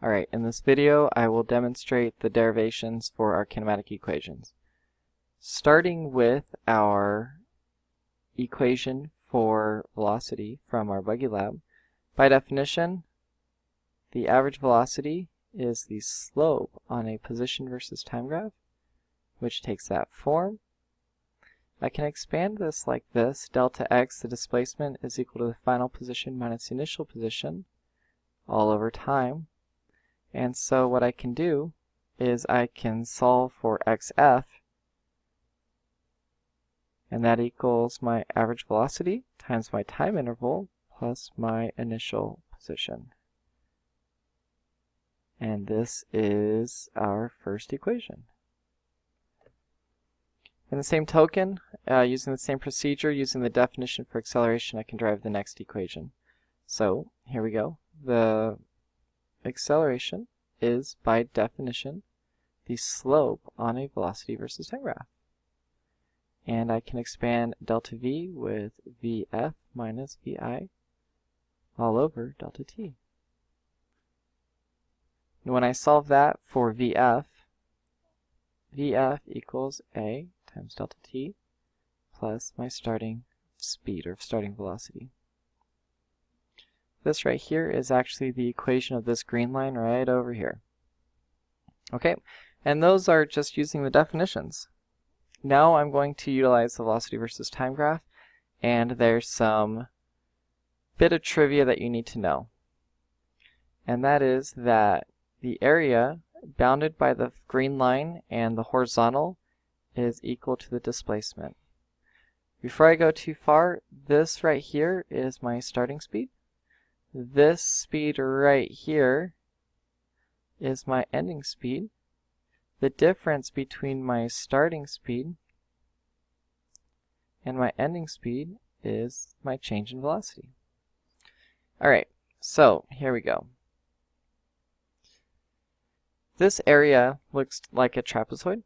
Alright, in this video I will demonstrate the derivations for our kinematic equations. Starting with our equation for velocity from our buggy lab, by definition, the average velocity is the slope on a position versus time graph, which takes that form. I can expand this like this. Delta x, the displacement, is equal to the final position minus the initial position, all over time. And so what I can do is I can solve for xf, and that equals my average velocity times my time interval plus my initial position. And this is our first equation. In the same token, using the same procedure, using the definition for acceleration, I can derive the next equation. So here we go. The acceleration is, by definition, the slope on a velocity versus time graph. And I can expand delta v with vf minus vi all over delta t. And when I solve that for vf equals a times delta t plus my starting speed or starting velocity. This right here is actually the equation of this green line right over here. Okay, and those are just using the definitions. Now I'm going to utilize the velocity versus time graph, and there's some bit of trivia that you need to know. And that is that the area bounded by the green line and the horizontal is equal to the displacement. Before I go too far, this right here is my starting speed. This speed right here is my ending speed. The difference between my starting speed and my ending speed is my change in velocity. Alright, so here we go. This area looks like a trapezoid,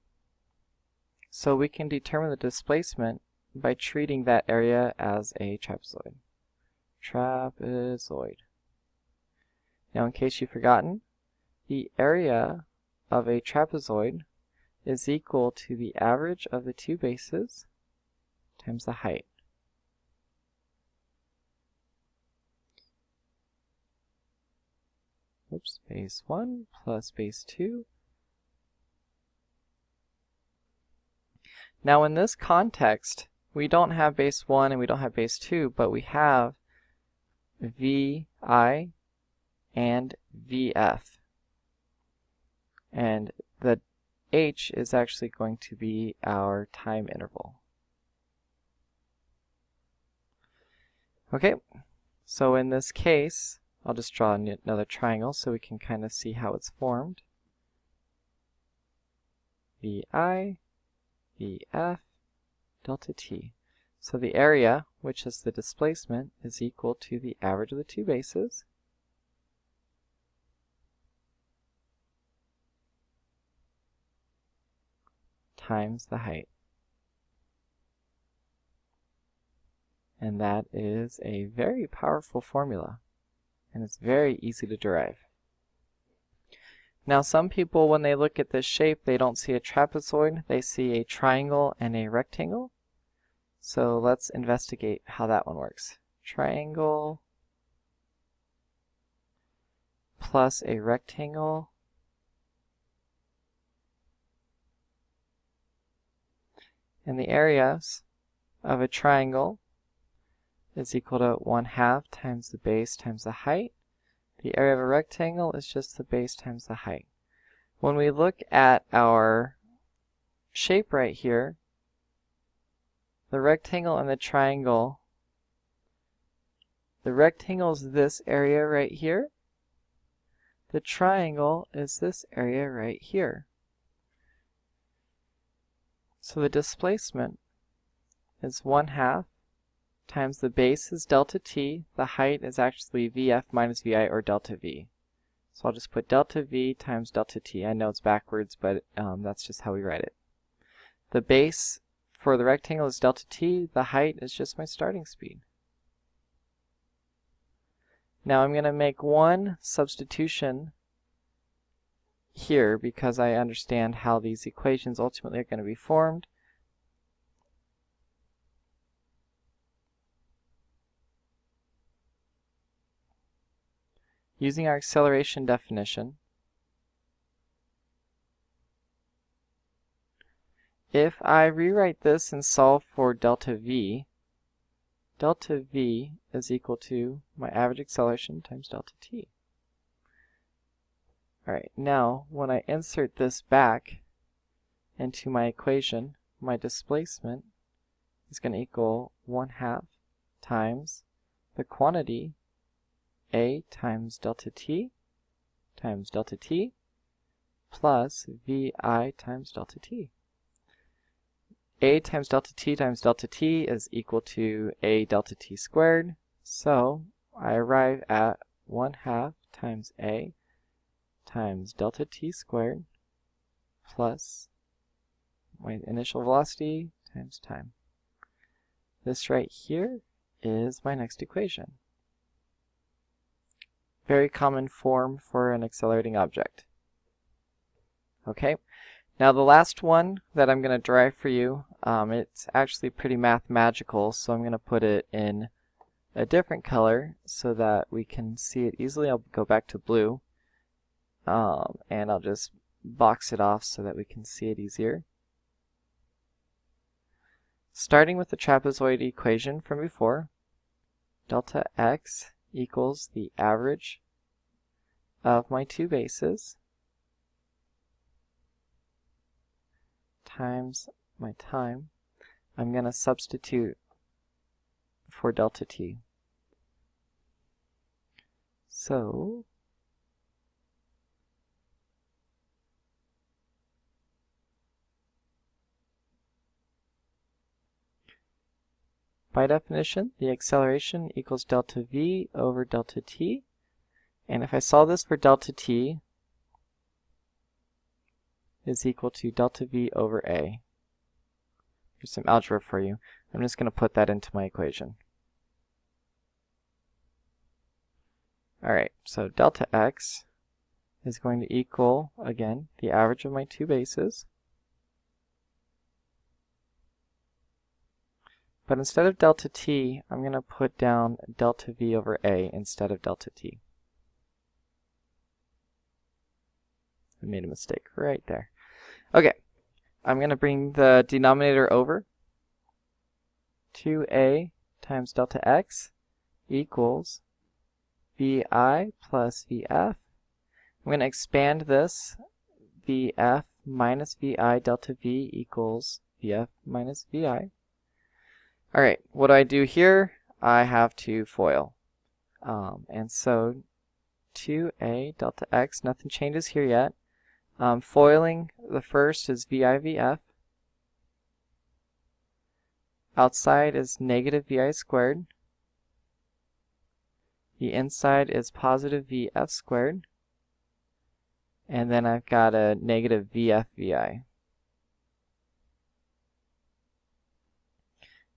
so we can determine the displacement by treating that area as a trapezoid. Trapezoid. Now, in case you've forgotten, the area of a trapezoid is equal to the average of the two bases times the height. Oops, base 1 plus base 2. Now in this context, we don't have base 1 and we don't have base 2, but we have vi and vf. And the h is actually going to be our time interval. Okay, so in this case, I'll just draw another triangle so we can kind of see how it's formed. Vi, vf, delta t. So the area, which is the displacement, is equal to the average of the two bases times the height. And that is a very powerful formula, and it's very easy to derive. Now some people, when they look at this shape, they don't see a trapezoid, they see a triangle and a rectangle. So let's investigate how that one works. Triangle plus a rectangle and the areas of a triangle is equal to 1/2 times the base times the height. The area of a rectangle is just the base times the height. When we look at our shape right here, the rectangle and the triangle, the rectangle is this area right here. The triangle is this area right here. So the displacement is 1/2 times the base is delta t, the height is actually vf minus vi, or delta v. So I'll just put delta v times delta t. I know it's backwards, but that's just how we write it. The base for the rectangle is delta t, the height is just my starting speed. Now I'm going to make one substitution here because I understand how these equations ultimately are going to be formed. Using our acceleration definition, if I rewrite this and solve for delta v is equal to my average acceleration times delta t. Alright, now when I insert this back into my equation, my displacement is going to equal 1/2 times the quantity a times delta t plus vi times delta t. A times delta t is equal to a delta t squared, so I arrive at 1/2 times a times delta t squared plus my initial velocity times time. This right here is my next equation. Very common form for an accelerating object. Okay, now the last one that I'm going to derive for you, it's actually pretty mathematical, so I'm going to put it in a different color so that we can see it easily. I'll go back to blue, and I'll just box it off so that we can see it easier. Starting with the trapezoid equation from before, delta x equals the average of my two bases times my time. I'm going to substitute for delta t. So by definition, the acceleration equals delta v over delta t. And if I solve this for delta t, is equal to delta v over a. Here's some algebra for you. I'm just going to put that into my equation. Alright, so delta x is going to equal, again, the average of my two bases. But instead of delta t, I'm going to put down delta v over a instead of delta t. I made a mistake right there. Okay, I'm going to bring the denominator over. 2a times delta x equals vi plus vf. I'm going to expand this. Vf minus vi delta v equals vf minus vi. Alright, what do I do here? I have to FOIL. And so 2a delta x, nothing changes here yet. Foiling, the first is VIVF. Outside is negative VI squared. The inside is positive VF squared. And then I've got a negative VF VI.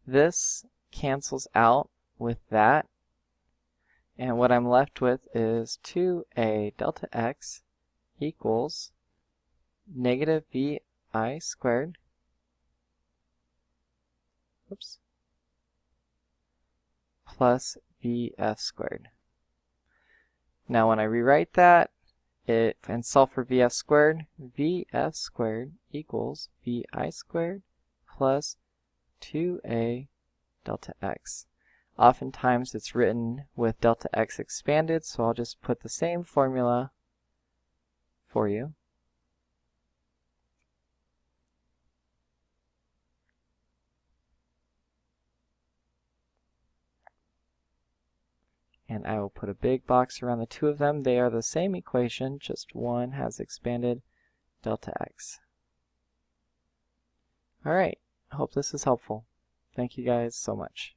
This cancels out with that. And what I'm left with is 2a delta x equals negative vi squared, plus vf squared. Now when I rewrite that and solve for vf squared equals vi squared plus 2a delta x. Oftentimes it's written with delta x expanded, so I'll just put the same formula for you. And I will put a big box around the two of them. They are the same equation, just one has expanded delta x. Alright, I hope this is helpful. Thank you guys so much.